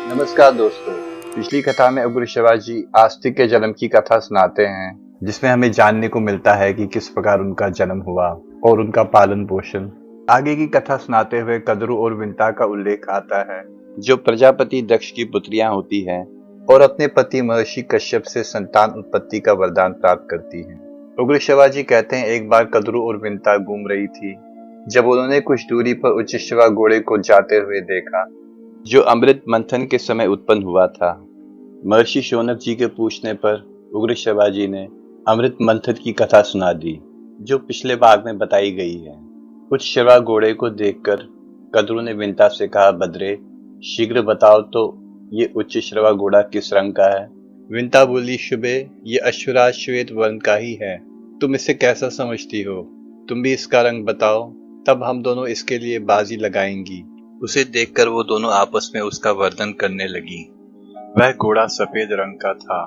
नमस्कार दोस्तों। पिछली कथा में उग्र शिवाजी आस्तिक के जन्म की कथा सुनाते हैं, जिसमें हमें जानने को मिलता है कि किस प्रकार उनका जन्म हुआ और उनका पालन पोषण। आगे की कथा सुनाते हुए कद्रू और विंता का उल्लेख आता है, जो प्रजापति दक्ष की पुत्रियां होती हैं और अपने पति महर्षि कश्यप से संतान उत्पत्ति का वरदान प्राप्त करती हैं। उग्र शिवाजी कहते हैं, एक बार कद्रू और विंता घूम रही थी, जब उन्होंने कुछ दूरी पर उच्चैश्रवा घोड़े को जाते हुए देखा, जो अमृत मंथन के समय उत्पन्न हुआ था। महर्षि शौनक जी के पूछने पर उग्र शिवाजी ने अमृत मंथन की कथा सुना दी, जो पिछले भाग में बताई गई है। उच्चैश्रवा घोड़े को देखकर कद्रू ने विंता से कहा, बद्रे, शीघ्र बताओ तो ये उच्चैश्रवा घोड़ा किस रंग का है। विंता बोली, शुभे, ये अश्वराज श्वेत वर्ण का ही है। तुम इसे कैसा समझती हो? तुम भी इसका रंग बताओ, तब हम दोनों इसके लिए बाजी लगाएंगी। उसे देखकर वो दोनों आपस में उसका वर्णन करने लगी। वह घोड़ा सफेद रंग का था।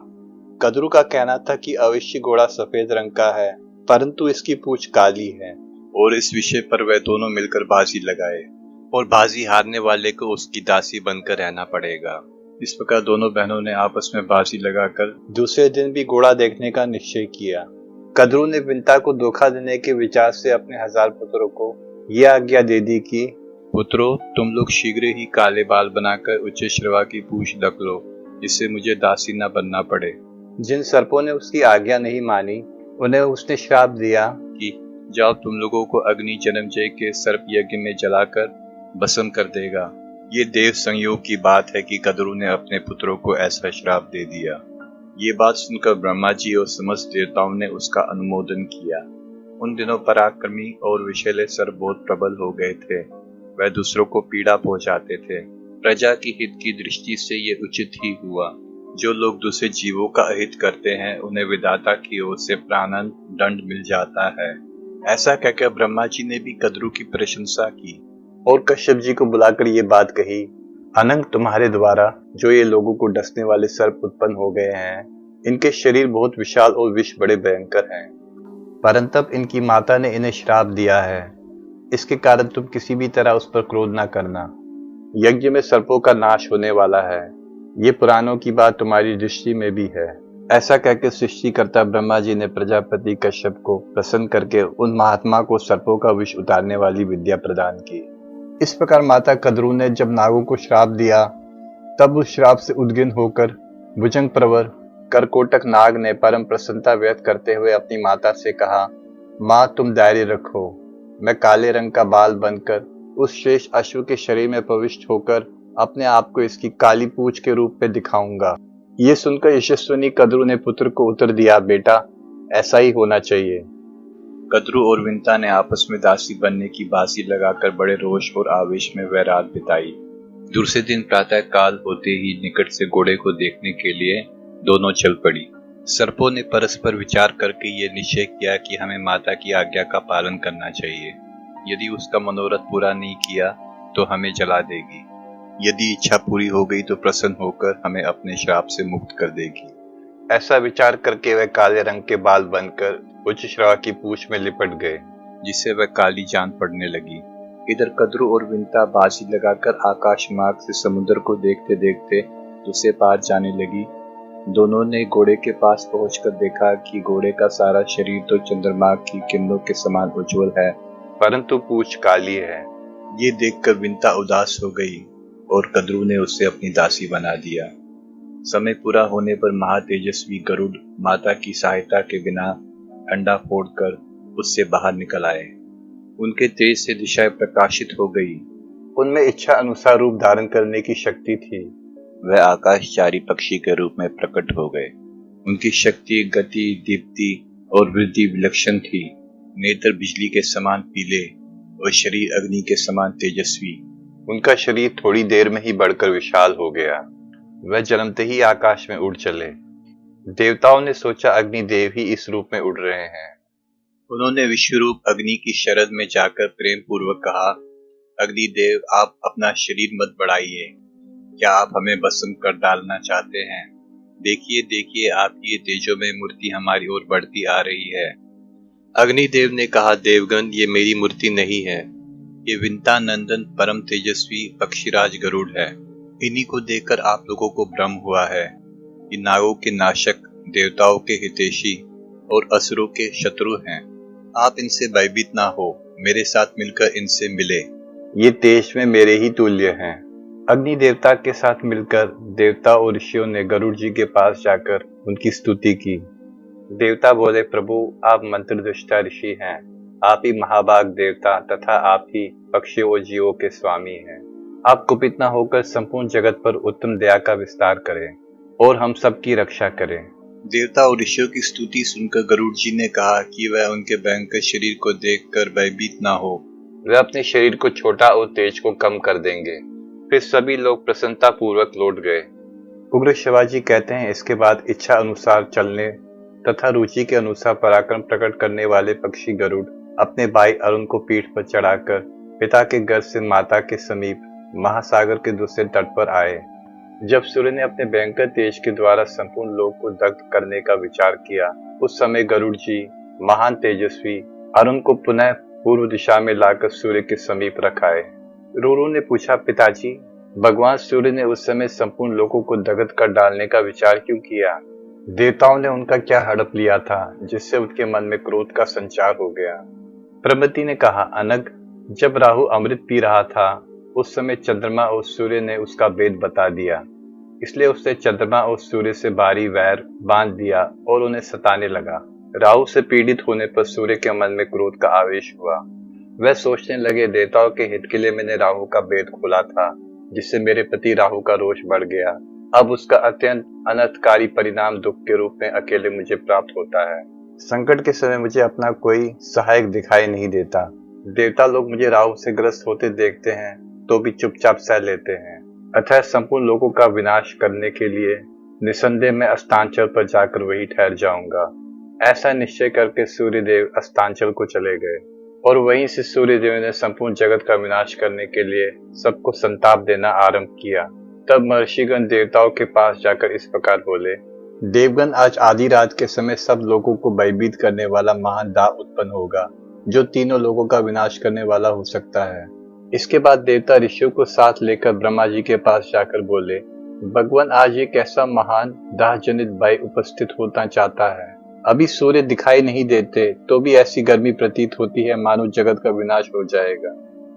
कद्रू का कहना था कि अवश्य घोड़ा सफेद रंग का है, परंतु इसकी पूंछ काली है। और इस विषय पर वह दोनों मिलकर बाजी लगाए और बाजी हारने वाले को उसकी दासी बनकर रहना पड़ेगा। इस प्रकार दोनों बहनों ने आपस में बाजी लगाकर दूसरे दिन भी घोड़ा देखने का निश्चय किया। कद्रू ने विंता को धोखा देने के विचार से अपने 1000 पुत्रों को यह आज्ञा दे दी कि पुत्रों, तुम लोग शीघ्र ही काले बाल बनाकर उच्चैश्रवा की पूंछ ढक लो, जिससे मुझे दासी न बनना पड़े। जिन सर्पों ने उसकी आज्ञा नहीं मानी, उन्हें उसने श्राप दिया कि जाओ, तुम लोगों को अग्नि जन्मजय के सर्प यज्ञ में जलाकर भस्म कर देगा। ये देव संयोग की बात है कि कद्रू ने अपने पुत्रों को ऐसा श्राप दे दिया। ये बात सुनकर ब्रह्मा जी और समस्त देवताओं ने उसका अनुमोदन किया। उन दिनों पराक्रमी और विषैले सर्प बहुत प्रबल हो गए थे। वह दूसरों को पीड़ा पहुंचाते थे। प्रजा की हित की दृष्टि से ये उचित ही हुआ। जो लोग दूसरे जीवों का अहित करते हैं, उन्हें विधाता की ओर से प्राणन दंड मिल जाता है। ऐसा कहकर ब्रह्मा जी ने भी कद्रू की प्रशंसा की और कश्यप जी को बुलाकर ये बात कही, अनंग, तुम्हारे द्वारा जो ये लोगों को डसने वाले सर्प उत्पन्न हो गए हैं, इनके शरीर बहुत विशाल और विष बड़े भयंकर हैं, परंतु इनकी माता ने इन्हें श्राप दिया है। इसके कारण तुम किसी भी तरह उस पर क्रोध न करना। यज्ञ में सर्पों का नाश होने वाला है। ये पुराणों की बात तुम्हारी दृष्टि में भी है। ऐसा कहकर सृष्टिकर्ता ब्रह्मा जी ने प्रजापति कश्यप को प्रसन्न करके उन महात्मा को सर्पों का विष उतारने वाली विद्या प्रदान की। इस प्रकार माता कद्रू ने जब नागों को श्राप दिया, तब उस श्राप से उद्गिन होकर भुजंग प्रवर करकोटक नाग ने परम प्रसन्नता व्यक्त करते हुए अपनी माता से कहा, माँ, तुम धैर्य रखो। मैं काले रंग का बाल बनकर उस श्रेष्ठ अश्व के शरीर में प्रविष्ट होकर अपने आप को इसकी काली पूंछ के रूप में दिखाऊंगा। ये सुनकर यशस्विनी कद्रू ने पुत्र को उत्तर दिया, बेटा, ऐसा ही होना चाहिए। कद्रू और विंता ने आपस में दासी बनने की बाजी लगाकर बड़े रोष और आवेश में वह रात बिताई। दूसरे दिन प्रातः काल होते ही निकट से घोड़े को देखने के लिए दोनों चल पड़ी। सर्पों ने परस्पर विचार करके ये निश्चय किया कि हमें माता की आज्ञा का पालन करना चाहिए। यदि उसका मनोरथ पूरा नहीं किया तो हमें जला देगी। यदि इच्छा पूरी हो गई तो प्रसन्न होकर हमें अपने श्राप से मुक्त कर देगी। ऐसा विचार करके वह काले रंग के बाल बनकर उच्चैश्रवा की पूंछ में लिपट गए, जिससे वह काली जान पड़ने लगी। इधर कद्रू और विंता बाजी लगाकर आकाश मार्ग से समुद्र को देखते देखते दूसरे पार जाने लगी। दोनों ने घोड़े के पास पहुंचकर देखा कि घोड़े का सारा शरीर तो चंद्रमा की किरणों के समान उज्जवल है, परंतु पूंछ काली है। ये देखकर विंता उदास हो गई और कद्रू ने उसे अपनी दासी बना दिया। समय पूरा होने पर महातेजस्वी गरुड़ माता की सहायता के बिना अंडा फोड़कर उससे बाहर निकल आए। उनके तेज से दिशाएं प्रकाशित हो गई। उनमें इच्छा अनुसार रूप धारण करने की शक्ति थी। वह आकाशचारी पक्षी के रूप में प्रकट हो गए। उनकी शक्ति, गति, दीप्ति और वृद्धि विलक्षण थी। नेत्र बिजली के समान पीले और शरीर अग्नि के समान तेजस्वी। उनका शरीर थोड़ी देर में ही बढ़कर विशाल हो गया। वह जन्मते ही आकाश में उड़ चले। देवताओं ने सोचा, अग्निदेव ही इस रूप में उड़ रहे हैं। उन्होंने विश्वरूप अग्नि की शरद में जाकर प्रेम पूर्वक कहा, अग्निदेव, आप अपना शरीर मत बढ़ाइए। क्या आप हमें भस्म कर डालना चाहते हैं? देखिए देखिए, आपकी ये तेजोमय मूर्ति हमारी ओर बढ़ती आ रही है। अग्निदेव ने कहा, देवगण, ये मेरी मूर्ति नहीं है। ये विंता नंदन परम तेजस्वी पक्षीराज गरुड़ है। इन्हीं को देखकर आप लोगों को भ्रम हुआ है। ये नागों के नाशक, देवताओं के हितैषी और असुरों के शत्रु हैं। आप इनसे भयभीत ना हो, मेरे साथ मिलकर इनसे मिले। ये तेज में मेरे ही तुल्य हैं। अग्नि देवता के साथ मिलकर देवता और ऋषियों ने गरुड़ जी के पास जाकर उनकी स्तुति की। देवता बोले, प्रभु आप मंत्रदृष्टा ऋषि हैं, आप ही महाभाग देवता तथा आप ही पक्षियों और जीवों के स्वामी हैं। आप कुपित न होकर संपूर्ण जगत पर उत्तम दया का विस्तार करें और हम सबकी रक्षा करें। देवता और ऋषियों की स्तुति सुनकर गरुड़ जी ने कहा कि वह उनके भयंकर शरीर को देखकर भयभीत न हो। वे अपने शरीर को छोटा और तेज को कम कर देंगे। फिर सभी लोग प्रसन्नता पूर्वक लौट गए। उग्र शिवाजी कहते हैं, इसके बाद इच्छा अनुसार चलने तथा रुचि के अनुसार पराक्रम प्रकट करने वाले पक्षी गरुड़ अपने भाई अरुण को पीठ पर चढ़ाकर पिता के गर्भ से माता के समीप महासागर के दूसरे तट पर आए। जब सूर्य ने अपने भयंकर तेज के द्वारा संपूर्ण लोक को दग्ध करने का विचार किया, उस समय गरुड़ जी महान तेजस्वी अरुण को पुनः पूर्व दिशा में लाकर सूर्य के समीप रखाए। रूरू ने पूछा, पिताजी, भगवान सूर्य ने उस समय संपूर्ण लोकों को दग्ध कर डालने का विचार क्यों किया? देवताओं ने उनका क्या हड़प लिया था जिससे उनके मन में क्रोध का संचार हो गया? प्रमति ने कहा, अनग, जब राहु अमृत पी रहा था उस समय चंद्रमा और सूर्य ने उसका भेद बता दिया, इसलिए उसने चंद्रमा और सूर्य से भारी वैर बांध दिया और उन्हें सताने लगा। राहु से पीड़ित होने पर सूर्य के मन में क्रोध का आवेश हुआ। वह सोचने लगे, देवताओं के हित के लिए मैंने राहु का भेद खोला था, जिससे मेरे पति राहु का रोष बढ़ गया। अब उसका अत्यंत अनर्थकारी परिणाम दुख के रूप में अकेले मुझे प्राप्त होता है। संकट के समय मुझे अपना कोई सहायक दिखाई नहीं देता। देवता लोग मुझे राहु से ग्रस्त होते देखते हैं तो भी चुपचाप सह लेते हैं। अतः संपूर्ण लोगों का विनाश करने के लिए निसंदेह मैं अस्तांचल पर जाकर वही ठहर जाऊंगा। ऐसा निश्चय करके सूर्यदेव अस्तांचल को चले गए और वहीं से सूर्यदेव ने संपूर्ण जगत का विनाश करने के लिए सबको संताप देना आरंभ किया। तब महर्षिगण देवताओं के पास जाकर इस प्रकार बोले, देवगण, आज आधी रात के समय सब लोगों को भयभीत करने वाला महान दाव उत्पन्न होगा, जो तीनों लोगों का विनाश करने वाला हो सकता है। इसके बाद देवता ऋषियों को साथ लेकर ब्रह्मा जी के पास जाकर बोले, भगवान, आज एक ऐसा महान दाह जनित भय उपस्थित होना चाहता है। अभी सूर्य दिखाई नहीं देते तो भी ऐसी गर्मी प्रतीत होती है मानो जगत का विनाश हो जाएगा।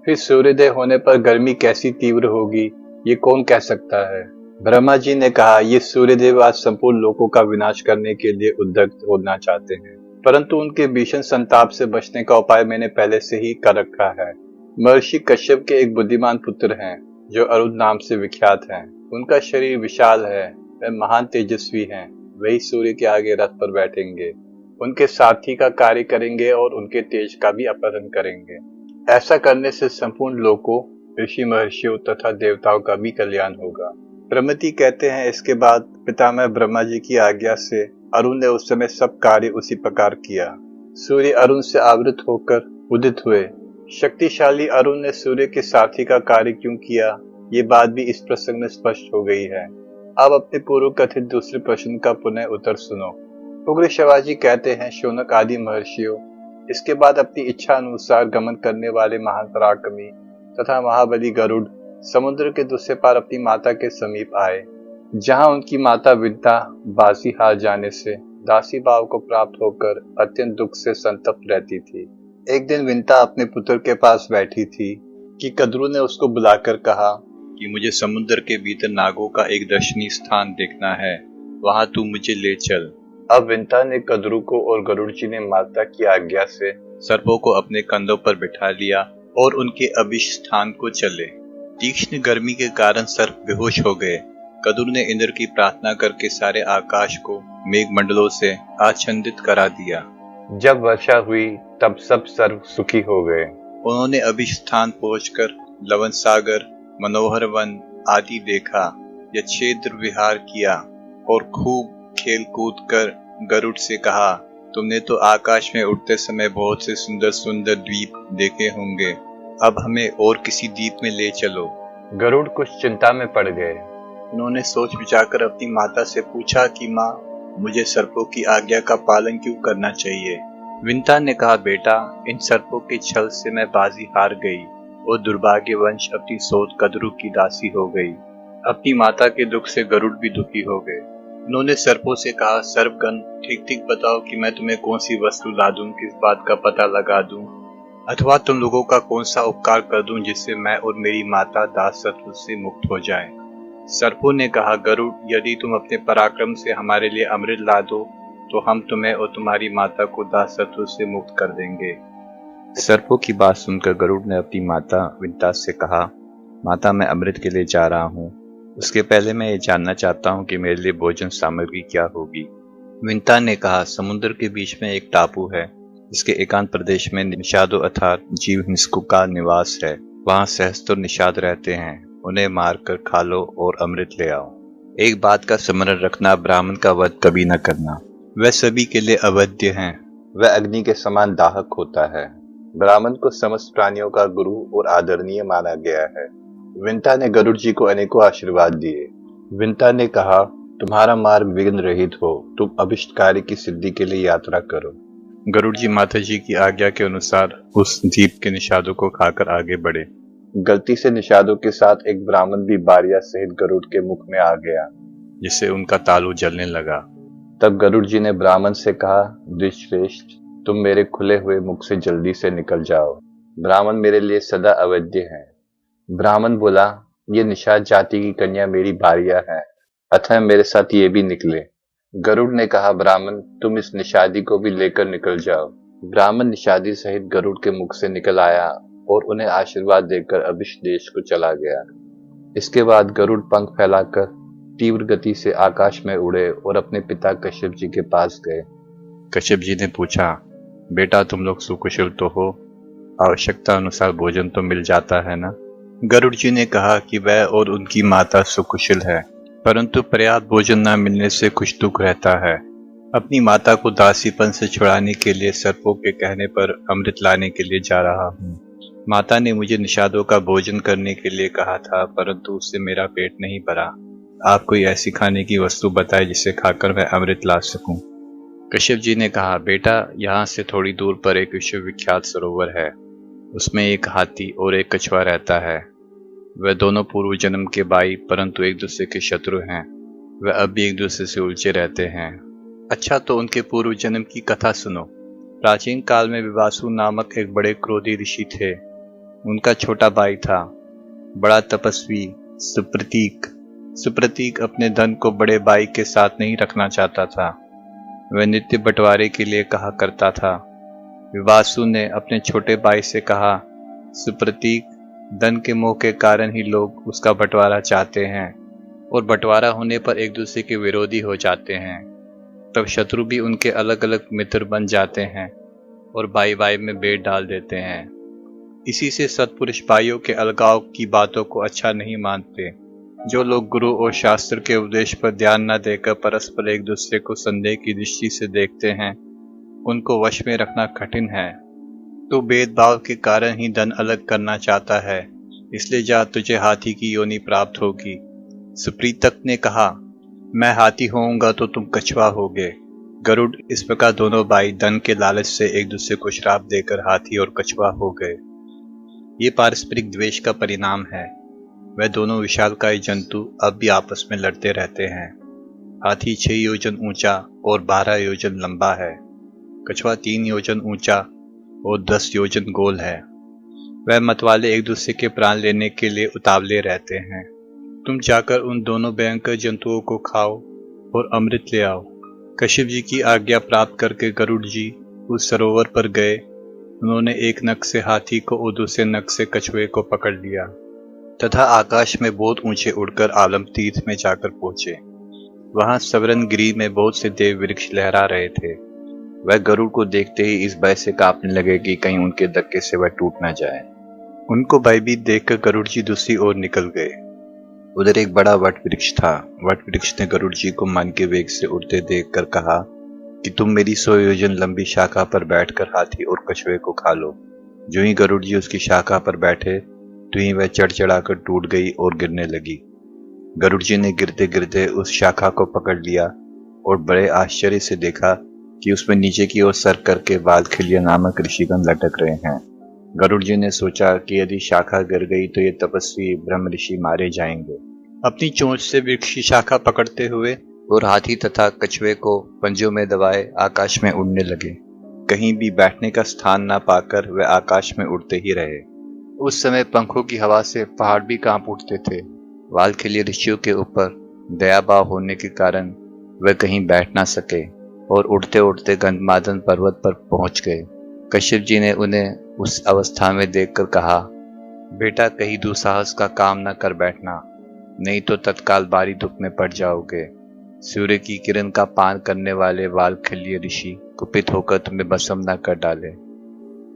फिर सूर्योदय होने पर गर्मी कैसी तीव्र होगी ये कौन कह सकता है? ब्रह्मा जी ने कहा, ये सूर्यदेव आज संपूर्ण लोकों का विनाश करने के लिए उद्यत होना चाहते हैं, परंतु उनके भीषण संताप से बचने का उपाय मैंने पहले से ही कर रखा है। महर्षि कश्यप के एक बुद्धिमान पुत्र हैं जो अरुण नाम से विख्यात हैं। उनका शरीर विशाल है, वे महान तेजस्वी हैं। वही सूर्य के आगे रथ पर बैठेंगे, उनके साथी का कार्य करेंगे और उनके तेज का भी अपहरण करेंगे। ऐसा करने से संपूर्ण लोकों, ऋषि महर्षियों तथा देवताओं का भी कल्याण होगा। प्रमति कहते हैं, इसके बाद पितामह ब्रह्मा जी की आज्ञा से अरुण ने उस समय सब कार्य उसी प्रकार किया। सूर्य अरुण से आवृत होकर उदित हुए। शक्तिशाली अरुण ने सूर्य के साथी का कार्य क्यों किया, ये बात भी इस प्रसंग में स्पष्ट हो गई है। अब अपने पूर्व कथित दूसरे प्रश्न का पुनः उत्तर सुनो। उग्र शिवाजी कहते हैं, शौनक आदि महर्षियों, इसके बाद अपनी इच्छा अनुसार गमन करने वाले महान पराक्रमी तथा महाबली गरुड़ समुद्र के दूसरे पार अपनी माता के समीप आए, जहां उनकी माता विद्या बाजी हार जाने से दासी भाव को प्राप्त होकर अत्यंत दुख से संतप्त रहती थी। एक दिन विंता अपने पुत्र के पास बैठी थी कि कद्रू ने उसको बुलाकर कहा कि मुझे समुद्र के भीतर नागों का एक दर्शनीय स्थान देखना है, वहां तू मुझे ले चल। अब विंता ने कद्रू को और गरुड़ जी ने माता की आज्ञा से सर्पों को अपने कंधों पर बिठा लिया और उनके अभिष्ट स्थान को चले। तीक्ष्ण गर्मी के कारण सर्प बेहोश हो गए। कद्रू ने इंद्र की प्रार्थना करके सारे आकाश को मेघ मंडलों से आच्छादित करा दिया। जब वर्षा हुई तब सब सर्व सुखी हो गए। उन्होंने अभिष्ट स्थान पहुंचकर लवन सागर, मनोहर वन आदि देखा, यक्षेत्र विहार किया और खूब खेल कूद कर गरुड़ से कहा, तुमने तो आकाश में उड़ते समय बहुत से सुंदर सुंदर द्वीप देखे होंगे, अब हमें और किसी द्वीप में ले चलो। गरुड़ कुछ चिंता में पड़ गए। उन्होंने सोच विचार कर अपनी माता से पूछा कि माँ, मुझे सर्पों की आज्ञा का पालन क्यों करना चाहिए? विंता ने कहा, बेटा, इन सर्पों के छल से मैं बाजी हार गई और दुर्भाग्यवंश अपनी सोच कद्रू की दासी हो गई। अपनी माता के दुख से गरुड़ भी दुखी हो गए। उन्होंने सर्पों से कहा, सर्पगण, ठीक ठीक बताओ कि मैं तुम्हें कौन सी वस्तु ला दूं, किस बात का पता लगा दूं, अथवा तुम लोगों का कौन सा उपकार कर दूं जिससे मैं और मेरी माता दासत्व से मुक्त हो जाएं। सर्पों ने कहा, गरुड़, यदि तुम अपने पराक्रम से हमारे लिए अमृत ला दो तो हम तुम्हें और तुम्हारी माता को दासत्व से मुक्त कर देंगे। सर्पों की बात सुनकर गरुड़ ने अपनी माता विंता से कहा, माता, मैं अमृत के लिए जा रहा हूँ। उसके पहले मैं ये जानना चाहता हूँ कि मेरे लिए भोजन सामग्री क्या होगी। विंता ने कहा, समुद्र के बीच में एक टापू है जिसके एकांत प्रदेश में निषादों अर्थात जीव हिंसकों का निवास है। वहाँ सहस्त्र निषाद रहते हैं, उन्हें मारकर खा लो और अमृत ले आओ। एक बात का स्मरण रखना, ब्राह्मण का वध कभी न करना। वह सभी के लिए अवध्य हैं। वह अग्नि के समान दाहक होता है। ब्राह्मण को समस्त प्राणियों का गुरु और आदरणीय माना गया है। विंता ने गरुड़ जी को अनेकों आशीर्वाद दिए। विंता ने कहा, तुम्हारा मार्ग विघ्न रहित हो, तुम अभिष्ट कार्य की सिद्धि के लिए यात्रा करो। गरुड़ जी माता जी की आज्ञा के अनुसार उस द्वीप के निषादों को खाकर आगे बढ़े। गलती से निषादों के साथ एक ब्राह्मण भी बारिया सहित गरुड़ के मुख में आ गया, जिससे उनका तालू जलने लगा। तब गरुड़ जी ने ब्राह्मण से कहा, द्विजश्रेष्ठ, तुम मेरे खुले हुए मुख से जल्दी से निकल जाओ। ब्राह्मण मेरे लिए सदा अवध्य है। ब्राह्मण बोला, ये निषाद जाति की कन्या मेरी भार्या है, अतः मेरे साथ ये भी निकले। गरुड़ ने कहा, ब्राह्मण, तुम इस निषादी को भी लेकर निकल जाओ। ब्राह्मण निषादी सहित गरुड़ के मुख से निकल आया और उन्हें आशीर्वाद देकर अभिष्ट देश को चला गया। इसके बाद गरुड़ पंख फैलाकर तीव्र गति से आकाश में उड़े और अपने पिता कश्यप जी के पास गए। कश्यप जी ने पूछा, बेटा, तुम लोग सुकुशल तो हो? आवश्यकता अनुसार भोजन तो मिल जाता है ना? गरुड़ जी ने कहा कि वह और उनकी माता सुकुशल है, परंतु पर्याप्त भोजन न मिलने से कुछ दुख रहता है। अपनी माता को दासीपन से छुड़ाने के लिए सर्पों के कहने पर अमृत लाने के लिए जा रहा हूँ। माता ने मुझे निषादों का भोजन करने के लिए कहा था, परंतु उससे मेरा पेट नहीं भरा। आप कोई ऐसी खाने की वस्तु बताए जिसे खाकर मैं अमृत ला सकूं। कश्यप जी ने कहा, बेटा, यहाँ से थोड़ी दूर पर एक विश्वविख्यात सरोवर है। उसमें एक हाथी और एक कछुआ रहता है। वह दोनों पूर्व जन्म के भाई परंतु एक दूसरे के शत्रु हैं। वह अब भी एक दूसरे से उलझे रहते हैं। अच्छा, तो उनके पूर्व जन्म की कथा सुनो। प्राचीन काल में विवासु नामक एक बड़े क्रोधी ऋषि थे। उनका छोटा भाई था, बड़ा तपस्वी सुप्रतीक। सुप्रतीक अपने धन को बड़े भाई के साथ नहीं रखना चाहता था। वह नित्य बंटवारे के लिए कहा करता था। विवासु ने अपने छोटे भाई से कहा, सुप्रतीक, धन के मोह के कारण ही लोग उसका बंटवारा चाहते हैं और बंटवारा होने पर एक दूसरे के विरोधी हो जाते हैं। तब शत्रु भी उनके अलग अलग मित्र बन जाते हैं और भाई भाई में भेद डाल देते हैं। इसी से सत्पुरुष भाइयों के अलगाव की बातों को अच्छा नहीं मानते। जो लोग गुरु और शास्त्र के उपदेश पर ध्यान न देकर परस्पर एक दूसरे को संदेह की दृष्टि से देखते हैं, उनको वश में रखना कठिन है। तो भेदभाव के कारण ही धन अलग करना चाहता है, इसलिए जा, तुझे हाथी की योनि प्राप्त होगी। सुप्रीतक ने कहा, मैं हाथी होऊंगा तो तुम कछुआ होगे। गरुड़ इस प्रकार दोनों भाई धन के लालच से एक दूसरे को श्राप देकर हाथी और कछुआ हो गए। ये पारस्परिक द्वेष का परिणाम है। वह दोनों विशालकाय जंतु अब भी आपस में लड़ते रहते हैं। हाथी 6 योजन ऊंचा और 12 योजन लंबा है। कछुआ 3 योजन ऊंचा और 10 योजन गोल है। वह मतवाले एक दूसरे के प्राण लेने के लिए उतावले रहते हैं। तुम जाकर उन दोनों भयंकर जंतुओं को खाओ और अमृत ले आओ। कश्यप जी की आज्ञा प्राप्त करके गरुड़ जी उस सरोवर पर गए। उन्होंने एक नख से हाथी को और दूसरे नख से कछुए को पकड़ लिया तथा आकाश में बहुत ऊंचे उड़कर आलम तीर्थ में जाकर पहुंचे। वहां सवरन गिरी में बहुत से देव वृक्ष लहरा रहे थे। वह गरुड़ को देखते ही इस भय से कांपने लगे कि कहीं उनके धक्के से वह टूट न जाए। उनको भयभीत देखकर गरुड़ जी दूसरी ओर निकल गए। उधर एक बड़ा वट वृक्ष था। वट वृक्ष ने गरुड़ जी को मन के वेग से उड़ते देखकर कहा कि तुम मेरी 100 योजन लंबी शाखा पर बैठकर हाथी और कछुए को खा लो। जो ही गरुड़ जी उसकी शाखा पर बैठे तो ही वह चढ़ चढ़ाकर टूट गई और गिरने लगी। गरुड़ जी ने गिरते गिरते उस शाखा को पकड़ लिया और बड़े आश्चर्य से देखा कि उसमें नीचे की ओर सर करके वालखिल्य नामक ऋषिगण लटक रहे हैं। गरुड़ जी ने सोचा कि यदि शाखा गिर गई तो ये तपस्वी ब्रह्म ऋषि मारे जाएंगे, अपनी चोंच से वृक्ष की शाखा पकड़ते हुए और हाथी तथा कछुए को पंजों में दबाए आकाश में उड़ने लगे। कहीं भी बैठने का स्थान न पाकर वे आकाश में उड़ते ही रहे। उस समय पंखों की हवा से पहाड़ भी कांप उठते थे। वाल्खील्य ऋषियों के ऊपर दया भाव होने के कारण वे कहीं बैठ ना सके और उड़ते उड़ते गंधमादन पर्वत पर पहुंच गए। कश्यप जी ने उन्हें उस अवस्था में देखकर कहा, बेटा कहीं दुस्साहस का काम न कर बैठना, नहीं तो तत्काल भारी दुख में पड़ जाओगे। सूर्य की किरण का पान करने वाले वाल्खील्य ऋषि कुपित होकर तुम्हें भस्म न कर डाले।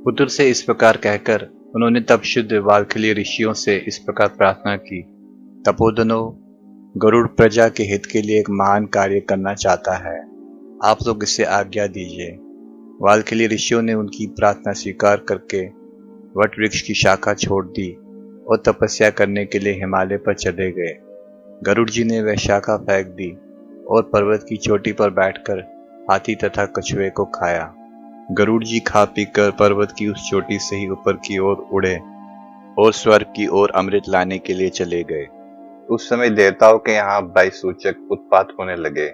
पुत्र से इस प्रकार कहकर उन्होंने तब शुद्ध वाल्खील्य ऋषियों से इस प्रकार प्रार्थना की, तपोधनो, गरुड़ प्रजा के हित के लिए एक महान कार्य करना चाहता है, आप लोग इसे आज्ञा दीजिए। वाल्खील्य ऋषियों ने उनकी प्रार्थना स्वीकार करके वट वृक्ष की शाखा छोड़ दी और तपस्या करने के लिए हिमालय पर चले गए। गरुड़ जी ने वह शाखा फेंक दी और पर्वत की चोटी पर बैठकर हाथी तथा कछुए को खाया। गरुड़ जी खा पीकर पर्वत की उस चोटी से ही ऊपर की ओर उड़े और स्वर्ग की ओर अमृत लाने के लिए चले गए। उस समय देवताओं के यहाँ भय सूचक उत्पात होने लगे।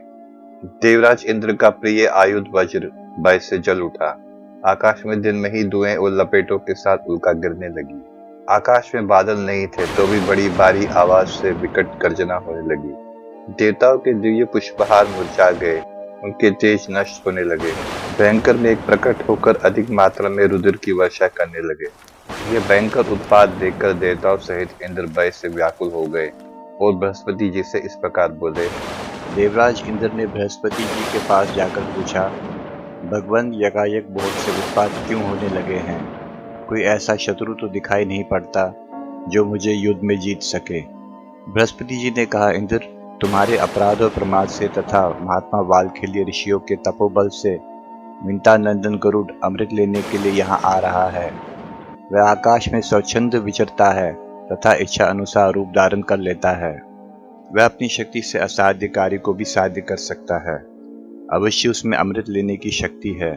देवराज इंद्र का प्रिय आयुध वज्र भय से जल उठा। आकाश में दिन में ही धुएं और लपेटों के साथ उल्का गिरने लगी। आकाश में बादल नहीं थे तो भी बड़ी भारी आवाज से विकट गर्जना होने लगी। देवताओं के दिव्य पुष्पहार मुरझा गए, उनके तेज नष्ट होने लगे। भयंकर मेघ प्रकट होकर अधिक मात्रा में रुधिर की वर्षा करने लगे। यह भयंकर उत्पात देखकर देवताओं सहित इंद्र भय से व्याकुल हो गए और बृहस्पति जी से इस प्रकार बोले। देवराज इंद्र ने बृहस्पति जी के पास जाकर पूछा, भगवान, यकायक बहुत से उत्पात क्यों होने लगे हैं? कोई ऐसा शत्रु तो दिखाई नहीं पड़ता जो मुझे युद्ध में जीत सके। बृहस्पति जी ने कहा, इंद्र, तुम्हारे अपराध और प्रमाद से तथा महात्मा वाल्खील्य ऋषियों के तपोबल से विंता नंदन गरुड़ अमृत लेने के लिए यहाँ आ रहा है। वह आकाश में स्वच्छंद विचरता है तथा इच्छा अनुसार रूप धारण कर लेता है। वह अपनी शक्ति से असाध्य कार्य को भी साध्य कर सकता है। अवश्य उसमें अमृत लेने की शक्ति है।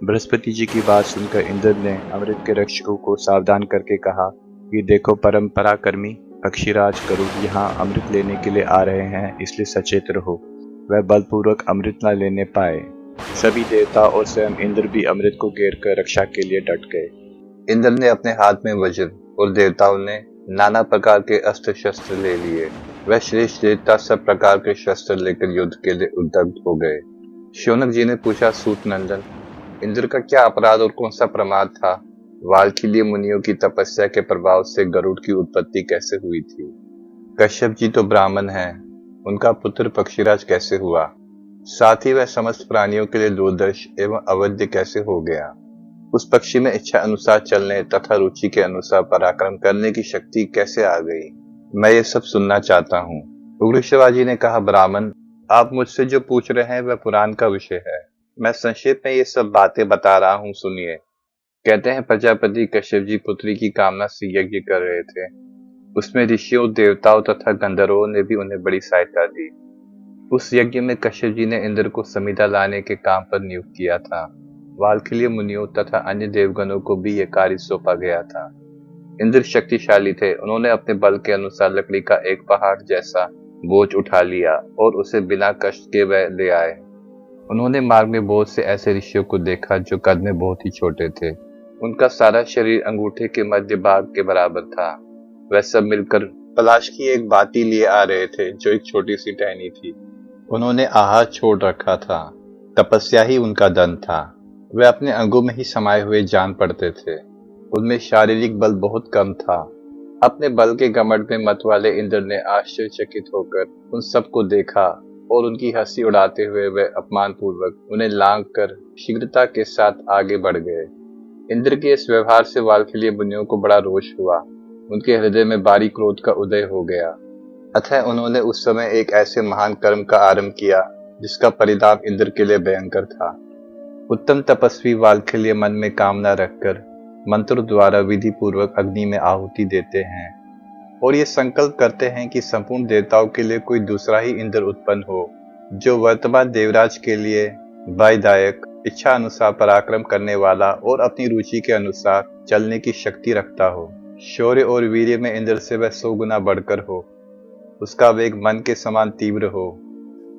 बृहस्पति जी की बात सुनकर इंद्र ने अमृत के रक्षकों को सावधान करके कहा कि देखो परंपरा कर्मी पक्षीराज गरुड़ यहाँ अमृत लेने के लिए आ रहे हैं, इसलिए सचेत रहो, वह बलपूर्वक अमृत न लेने पाए। सभी देवता और स्वयं इंद्र भी अमृत को घेर कर रक्षा के लिए डट गए। इंद्र ने अपने हाथ में वज्र और देवताओं ने नाना प्रकार के अस्त्र शस्त्र ले लिए। वह श्रेष्ठ देवता सब प्रकार के शस्त्र लेकर युद्ध के लिए उद्युक्त हो गए। शौनक जी ने पूछा, सूत नंदन, इंद्र का क्या अपराध और कौन सा प्रमाद था? वाल्खील्य मुनियों की तपस्या के प्रभाव से गरुड़ की उत्पत्ति कैसे हुई थी? कश्यप जी तो ब्राह्मण हैं, उनका पुत्र पक्षीराज कैसे हुआ? साथ ही वह समस्त प्राणियों के लिए दूरदर्श एवं अवध्य कैसे हो गया? उस पक्षी में इच्छा अनुसार चलने तथा रुचि के अनुसार पराक्रम करने की शक्ति कैसे आ गई? मैं ये सब सुनना चाहता हूँ। उग्र शिवाजी ने कहा, ब्राह्मण, आप मुझसे जो पूछ रहे हैं वह पुराण का विषय है। मैं संक्षेप में ये सब बातें बता रहा हूँ, सुनिए। कहते हैं प्रजापति कश्यप जी पुत्री की कामना से यज्ञ कर रहे थे। उसमें ऋषियों, देवताओं तथा गंधर्वों ने भी उन्हें बड़ी सहायता दी। उस यज्ञ में कश्यप जी ने इंद्र को समिधा लाने के काम पर नियुक्त किया था। वाल्खील्य मुनियों तथा अन्य देवगणों को भी यह कार्य सौंपा गया था। इंद्र शक्तिशाली थे। उन्होंने अपने बल के अनुसार लकड़ी का एक पहाड़ जैसा बोझ उठा लिया और उसे बिना कष्ट के वह ले आए। उन्होंने मार्ग में बहुत से ऐसे ऋषियों को देखा जो कद में बहुत ही छोटे थे। उनका सारा शरीर अंगूठे के मध्य भाग के बराबर था। वह सब मिलकर पलाश की एक बाती लिए आ रहे थे जो एक छोटी सी टहनी थी। उन्होंने आहार छोड़ रखा था। तपस्या ही उनका धन था। वे अपने अंगों में ही समाये हुए जान पड़ते थे। उनमें शारीरिक बल बहुत कम था। अपने बल के घमंड में मत वाले इंद्र ने आश्चर्यचकित होकर उन सबको देखा और उनकी हंसी उड़ाते हुए वे अपमान पूर्वक उन्हें लांघ कर शीघ्रता के साथ आगे बढ़ गए। इंद्र के इस व्यवहार से वाल्खील्य मुनियों को बड़ा रोष हुआ। उनके हृदय में भारी क्रोध का उदय हो गया। अतः उन्होंने उस समय एक ऐसे महान कर्म का आरंभ किया जिसका परिणाम इंद्र के लिए भयंकर था। उत्तम तपस्वी वाल्खील्य मन में कामना रखकर मंत्र द्वारा विधि पूर्वक अग्नि में आहुति देते हैं और ये संकल्प करते हैं कि संपूर्ण देवताओं के लिए कोई दूसरा ही इंद्र उत्पन्न हो जो वर्तमान देवराज के लिए भयदायक, इच्छा अनुसार पराक्रम करने वाला और अपनी रुचि के अनुसार चलने की शक्ति रखता हो। शौर्य और वीर्य में इंद्र से वह 100 गुना बढ़कर हो। उसका वेग मन के समान तीव्र हो।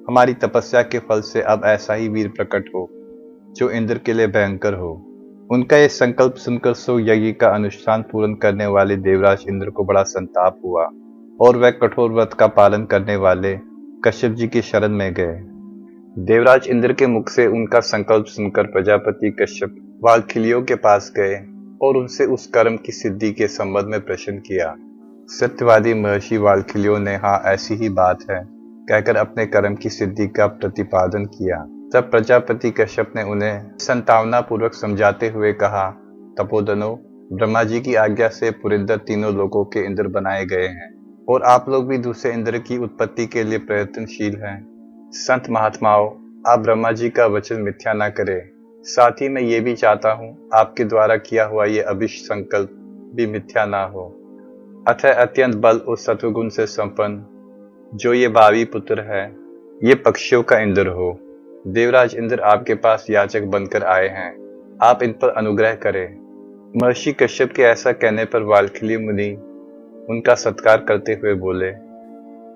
हमारी तपस्या के फल से अब ऐसा ही वीर प्रकट हो जो इंद्र के लिए भयंकर हो। उनका ये संकल्प सुनकर सो यज्ञ का अनुष्ठान पूर्ण करने वाले देवराज इंद्र को बड़ा संताप हुआ और वह कठोर व्रत का पालन करने वाले कश्यप जी की शरण में गए। देवराज इंद्र के मुख से उनका संकल्प सुनकर प्रजापति कश्यप वाल्खिलियों के पास गए और उनसे उस कर्म की सिद्धि के संबंध में प्रश्न किया। सत्यवादी महर्षि वाल्खिलियों ने हाँ ऐसी ही बात है कहकर अपने कर्म की सिद्धि का प्रतिपादन किया। तब प्रजापति कश्यप ने उन्हें संतावना पूर्वक समझाते हुए कहा, तपोधनो, ब्रह्मा जी की आज्ञा से पुरिंदर तीनों लोगों के इंद्र बनाए गए हैं और आप लोग भी दूसरे इंद्र की उत्पत्ति के लिए प्रयत्नशील हैं। संत महात्माओं, आप ब्रह्मा जी का वचन मिथ्या न करें। साथ ही मैं ये भी चाहता हूँ आपके द्वारा किया हुआ ये अभिष्ट संकल्प भी मिथ्या ना हो। अतः अत्यंत बल और सत्वगुण से संपन्न जो ये भावी पुत्र है, ये पक्षियों का इंद्र हो। देवराज इंद्र आपके पास याचक बनकर आए हैं, आप इन पर अनुग्रह करें। महर्षि कश्यप के ऐसा कहने पर वाल्खिली मुनि उनका सत्कार करते हुए बोले,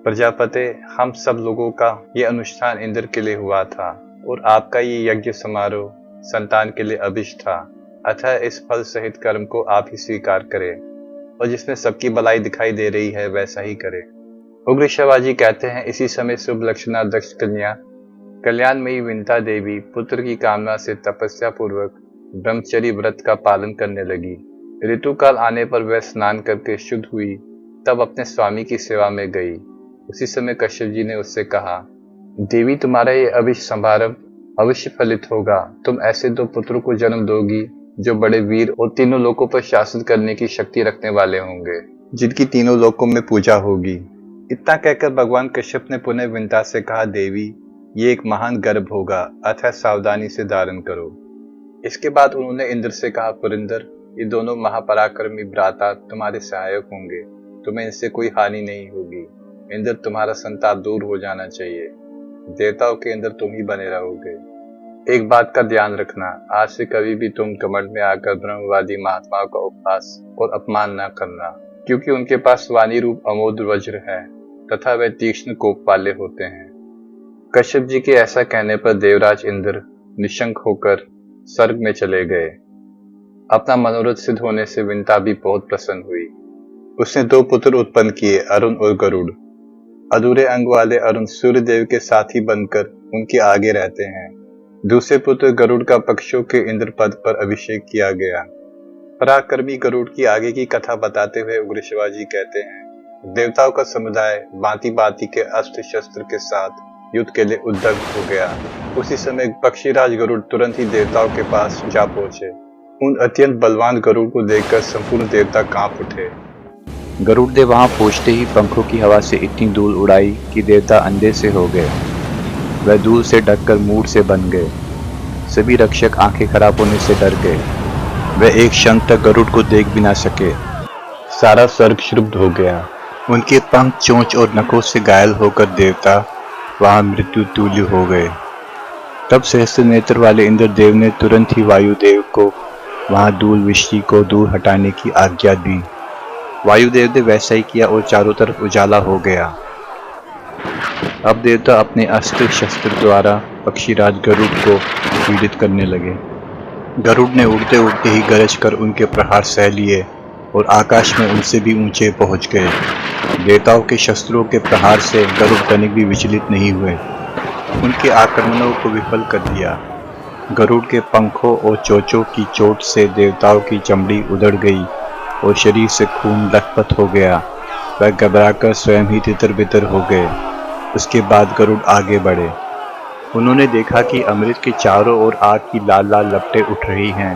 प्रजापते, हम सब लोगों का ये अनुष्ठान इंद्र के लिए हुआ था और आपका ये यज्ञ समारोह संतान के लिए अभिष्ट था। अतः इस फल सहित कर्म को आप ही स्वीकार करें और जिसमें सबकी भलाई दिखाई दे रही है वैसा ही करें। उग्र शिवाजी कहते हैं, इसी समय शुभ लक्षणा दक्ष कन्या कल्याणमयी विंता देवी पुत्र की कामना से तपस्या पूर्वक ब्रह्मचर्य व्रत का पालन करने लगी। ऋतुकाल आने पर वह स्नान करके शुद्ध हुई, तब अपने स्वामी की सेवा में गई। उसी समय कश्यप जी ने उससे कहा, देवी, तुम्हारा ये अभिष्ट समारंभ अवश्य फलित होगा। तुम ऐसे दो पुत्रों को जन्म दोगी जो बड़े वीर और तीनों लोकों पर शासन करने की शक्ति रखने वाले होंगे, जिनकी तीनों लोकों में पूजा होगी। इतना कहकर भगवान कश्यप ने पुनः विंता से कहा, देवी, ये एक महान गर्भ होगा, अतः सावधानी से धारण करो। इसके बाद उन्होंने इंद्र से कहा, पुरिंदर, ये दोनों महापराक्रमी भ्राता तुम्हारे सहायक होंगे, तुम्हें इनसे कोई हानि नहीं होगी। इंद्र, तुम्हारा संताप दूर हो जाना चाहिए। देवताओं के इंद्र तुम ही बने रहोगे। एक बात का ध्यान रखना, आज से कभी भी तुम कमंड में आकर ब्रह्मवादी महात्माओं का उपहास और अपमान न करना, क्योंकि उनके पास वाणी रूप अमोद वज्र है तथा वे तीक्ष्ण कोप वाले होते हैं। कश्यप जी के ऐसा कहने पर देवराज इंद्र निशंक होकर स्वर्ग में चले गए। अपना मनोरथ सिद्ध होने से विंता भी बहुत प्रसन्न हुई। उसने दो पुत्र उत्पन्न किए, अरुण और गरुड़। अधूरे अंग वाले अरुण सूर्य देव के साथी बनकर उनके आगे रहते हैं। दूसरे पुत्र गरुड़ का पक्षियों के इंद्र पद पर अभिषेक किया गया। पराक्रमी गरुड़ की आगे की कथा बताते हुए उग्र शिवाजी कहते हैं, देवताओं का समुदाय भांति भांति के अस्त्र शस्त्र के साथ युद्ध के लिए उद्दंड हो गया। उसी समय पक्षीराज गरुड़ तुरंत ही देवताओं के पास जा पहुंचे। उन अत्यंत बलवान गरुड़ को देखकर संपूर्ण देवता कांप उठे। गरुड़ देव वहां पहुंचते ही पंखों की हवा से इतनी धूल उड़ाई कि देवता अंधे से हो गए। वह धूल से ढककर मूढ़ से बन गए। सभी रक्षक आंखें खराब होने से डर गए। वह एक क्षण तक गरुड़ को देख भी ना सके। सारा स्वर्ग क्षुब्ध हो गया। उनके पंख, चोंच और नखों से घायल होकर देवता वहां मृत्यु तुल्य हो गए। तब सहस्त्र नेत्र वाले इंद्रदेव ने तुरंत ही वायुदेव को वहां धूल वृष्टि को दूर हटाने की आज्ञा दी। वायुदेव ने वैसा ही किया और चारों तरफ उजाला हो गया। अब देवता अपने अस्त्र शस्त्र द्वारा पक्षीराज गरुड़ को पीड़ित करने लगे। गरुड़ ने उड़ते उड़ते ही गरज कर उनके प्रहार सह लिए और आकाश में उनसे भी ऊंचे पहुंच गए। देवताओं के शस्त्रों के प्रहार से गरुड़ तनिक भी विचलित नहीं हुए, उनके आक्रमणों को विफल कर दिया। गरुड़ के पंखों और चोंचों की चोट से देवताओं की चमड़ी उधड़ गई और शरीर से खून लथपथ हो गया। वह घबराकर स्वयं ही तितर बितर हो गए। उसके बाद गरुड़ आगे बढ़े। उन्होंने देखा कि अमृत के चारों ओर आग की लाल लाल लपटें उठ रही हैं।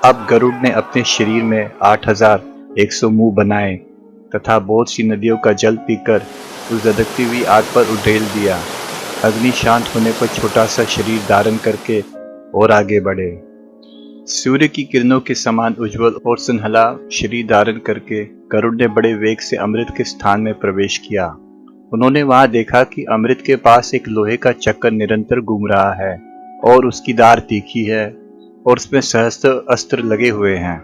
अब गरुड़ ने अपने शरीर में 8100 मुंह बनाए तथा बहुत सी नदियों का जल पीकर उस धधकती हुई आग पर उड़ेल दिया। अग्नि शांत होने पर छोटा सा शरीर धारण करके और आगे बढ़े। सूर्य की किरणों के समान उज्जवल और सुनहला शरीर धारण करके गरुड़ ने बड़े वेग से अमृत के स्थान में प्रवेश किया। उन्होंने वहां देखा कि अमृत के पास एक लोहे का चक्कर निरंतर घूम रहा है और उसकी धार तीखी है और उसमें सहस्त्र अस्त्र लगे हुए हैं।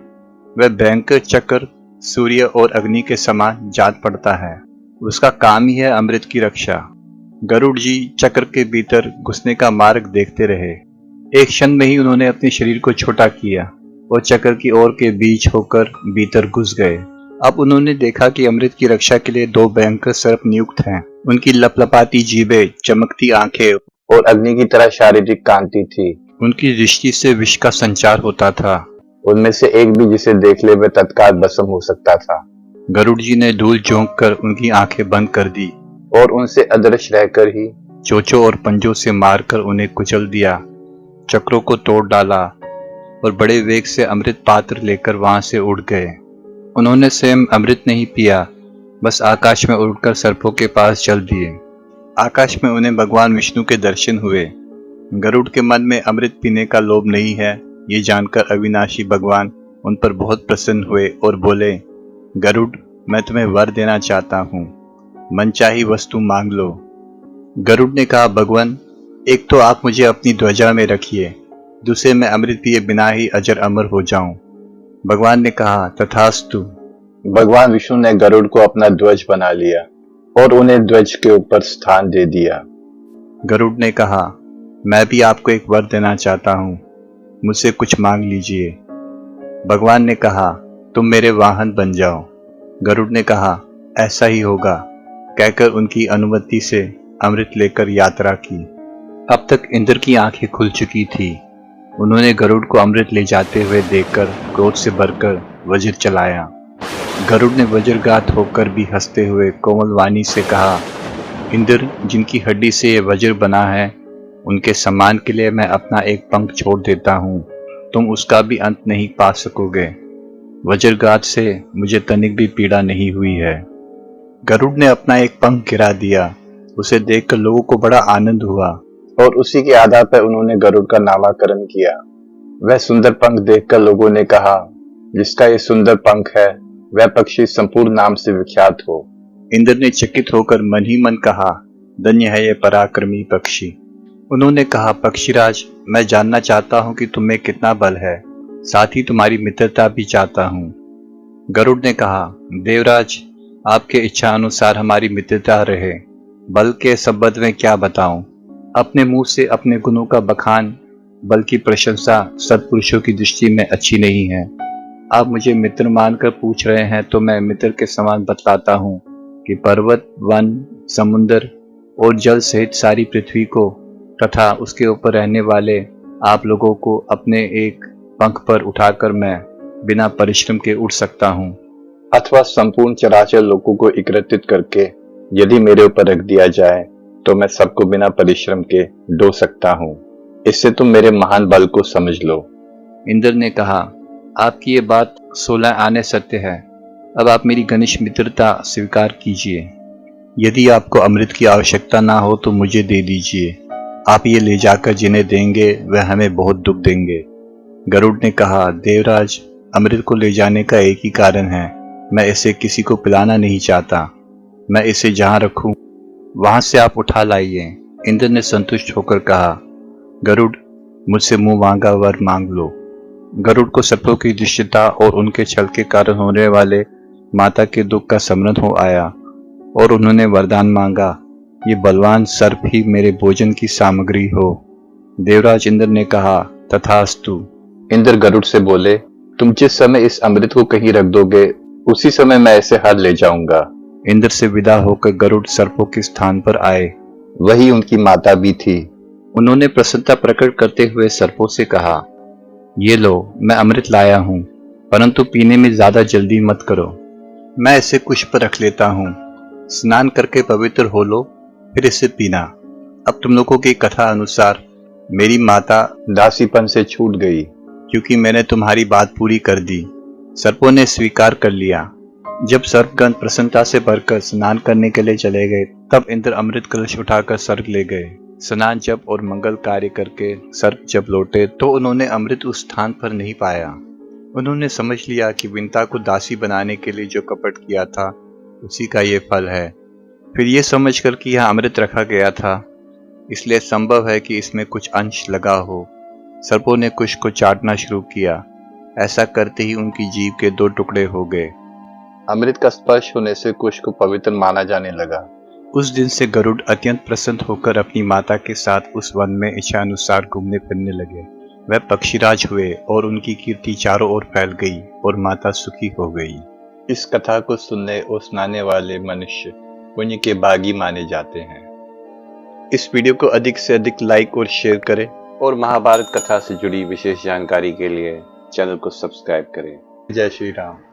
वह भयंकर चक्कर सूर्य और अग्नि के समान जान पड़ता है। उसका काम ही है अमृत की रक्षा। गरुड़ जी चक्र के भीतर घुसने का मार्ग देखते रहे। एक क्षण में ही उन्होंने अपने शरीर को छोटा किया और चक्र की ओर के बीच होकर भीतर घुस गए। अब उन्होंने देखा कि अमृत की रक्षा के लिए दो भयंकर सर्प नियुक्त हैं। उनकी लपलपाती जीभें, चमकती आंखें और अग्नि की तरह शारीरिक कांति थी। उनकी दृष्टि से विष का संचार होता था। उनमें से एक भी जिसे देख ले वह तत्काल भस्म हो सकता था। गरुड़ जी ने धूल झोंक कर उनकी आंखें बंद कर दी और उनसे अदृश्य रहकर ही चोंचों और पंजों से मारकर उन्हें कुचल दिया, चक्रों को तोड़ डाला और बड़े वेग से अमृत पात्र लेकर वहां से उड़ गए। उन्होंने स्वयं अमृत नहीं पिया, बस आकाश में उड़कर सर्पों के पास चल दिए। आकाश में उन्हें भगवान विष्णु के दर्शन हुए। गरुड़ के मन में अमृत पीने का लोभ नहीं है, ये जानकर अविनाशी भगवान उन पर बहुत प्रसन्न हुए और बोले, गरुड़, मैं तुम्हें वर देना चाहता हूँ, मनचाही वस्तु मांग लो। गरुड़ ने कहा, भगवान, एक तो आप मुझे अपनी ध्वजा में रखिए, दूसरे मैं अमृत पिए बिना ही अजर अमर हो जाऊं। भगवान ने कहा, तथास्तु। भगवान विष्णु ने गरुड़ को अपना ध्वज बना लिया और उन्हें ध्वज के ऊपर स्थान दे दिया। गरुड़ ने कहा, मैं भी आपको एक वर देना चाहता हूँ, मुझसे कुछ मांग लीजिए। भगवान ने कहा, तुम मेरे वाहन बन जाओ। गरुड़ ने कहा, ऐसा ही होगा, कहकर उनकी अनुमति से अमृत लेकर यात्रा की। अब तक इंद्र की आंखें खुल चुकी थी। उन्होंने गरुड़ को अमृत ले जाते हुए देखकर क्रोध से भरकर वज्र चलाया। गरुड़ ने वज्रघात होकर भी हंसते हुए कोमल वाणी से कहा, इंद्र, जिनकी हड्डी से ये वज्र बना है, उनके सम्मान के लिए मैं अपना एक पंख छोड़ देता हूँ, तुम उसका भी अंत नहीं पा सकोगे। वज्रघात से मुझे तनिक भी पीड़ा नहीं हुई है। गरुड़ ने अपना एक पंख गिरा दिया। उसे देखकर लोगों को बड़ा आनंद हुआ और उसी के आधार पर उन्होंने गरुड़ का नामकरण किया। वह सुंदर पंख देखकर लोगों ने कहा, जिसका ये सुंदर पंख है वह पक्षी संपूर्ण नाम से विख्यात हो। इंद्र ने चकित होकर मन ही मन कहा, धन्य है ये पराक्रमी पक्षी। उन्होंने कहा, पक्षीराज, मैं जानना चाहता हूँ कि तुम्हें कितना बल है, साथ ही तुम्हारी मित्रता भी चाहता हूँ। गरुड़ ने कहा, देवराज, आपके इच्छा अनुसार हमारी मित्रता रहे। बल के संबंध में क्या बताऊं? अपने मुंह से अपने गुणों का बखान, बल की प्रशंसा सत्पुरुषों की दृष्टि में अच्छी नहीं है। आप मुझे मित्र मानकर पूछ रहे हैं तो मैं मित्र के समान बतलाता हूँ कि पर्वत, वन, समुद्र और जल सहित सारी पृथ्वी को तथा उसके ऊपर रहने वाले आप लोगों को अपने एक पंख पर उठाकर मैं बिना परिश्रम के उड़ सकता हूँ। अथवा संपूर्ण चराचर लोगों को एकत्रित करके यदि मेरे ऊपर रख दिया जाए तो मैं सबको बिना परिश्रम के ढो सकता हूँ। इससे तुम मेरे महान बल को समझ लो। इंद्र ने कहा, आपकी ये बात 16 आने सत्य है। अब आप मेरी घनिष्ठ मित्रता स्वीकार कीजिए। यदि आपको अमृत की आवश्यकता ना हो तो मुझे दे दीजिए। आप ये ले जाकर जिन्हें देंगे वह हमें बहुत दुख देंगे। गरुड़ ने कहा, देवराज, अमृत को ले जाने का एक ही कारण है, मैं इसे किसी को पिलाना नहीं चाहता। मैं इसे जहां रखूं वहां से आप उठा लाइए। इंद्र ने संतुष्ट होकर कहा, गरुड़, मुझसे मुंह मांगा वर मांग लो। गरुड़ को सर्पों की दृश्यता और उनके छल के कारण होने वाले माता के दुख का स्मरण हो आया और उन्होंने वरदान मांगा, ये बलवान सर्प ही मेरे भोजन की सामग्री हो। देवराज इंद्र ने कहा, तथास्तु। इंद्र गरुड़ से बोले, तुम जिस समय इस अमृत को कहीं रख दोगे उसी समय मैं इसे हर ले जाऊंगा। इंद्र से विदा होकर गरुड़ सर्पों के स्थान पर आए। वही उनकी माता भी थी। उन्होंने प्रसन्नता प्रकट करते हुए सर्पों से कहा, ये लो, मैं अमृत लाया हूँ, परंतु पीने में ज्यादा जल्दी मत करो। मैं इसे कुश पर रख लेता हूँ, स्नान करके पवित्र हो लो, फिर इसे पीना। अब तुम लोगों की कथा अनुसार मेरी माता दासीपन से छूट गई क्योंकि मैंने तुम्हारी बात पूरी कर दी। सर्पों ने स्वीकार कर लिया। जब सर्पगण प्रसन्नता से भरकर स्नान करने के लिए चले गए तब इंद्र अमृत कलश उठाकर स्वर्ग ले गए। स्नान जप और मंगल कार्य करके सर्प जब लौटे तो उन्होंने अमृत उस स्थान पर नहीं पाया। उन्होंने समझ लिया कि विंता को दासी बनाने के लिए जो कपट किया था उसी का ये फल है। फिर ये समझकर कि यह अमृत रखा गया था इसलिए संभव है कि इसमें कुछ अंश लगा हो। सर्पों ने कुश को चाटना शुरू किया। ऐसा करते ही उनकी जीभ के 2 टुकड़े हो गए। अमृत का स्पर्श होने से कुश को पवित्र माना जाने लगा। उस दिन से गरुड़ अत्यंत प्रसन्न होकर अपनी माता के साथ उस वन में इच्छानुसार घूमने फिरने लगे। वह पक्षीराज हुए और उनकी कीर्ति चारों ओर फैल गई और माता सुखी हो गई। इस कथा को सुनने और सुनाने वाले मनुष्य पुण्य के बागी माने जाते हैं। इस वीडियो को अधिक से अधिक लाइक और शेयर करें और महाभारत कथा से जुड़ी विशेष जानकारी के लिए चैनल को सब्सक्राइब करें। जय श्री राम।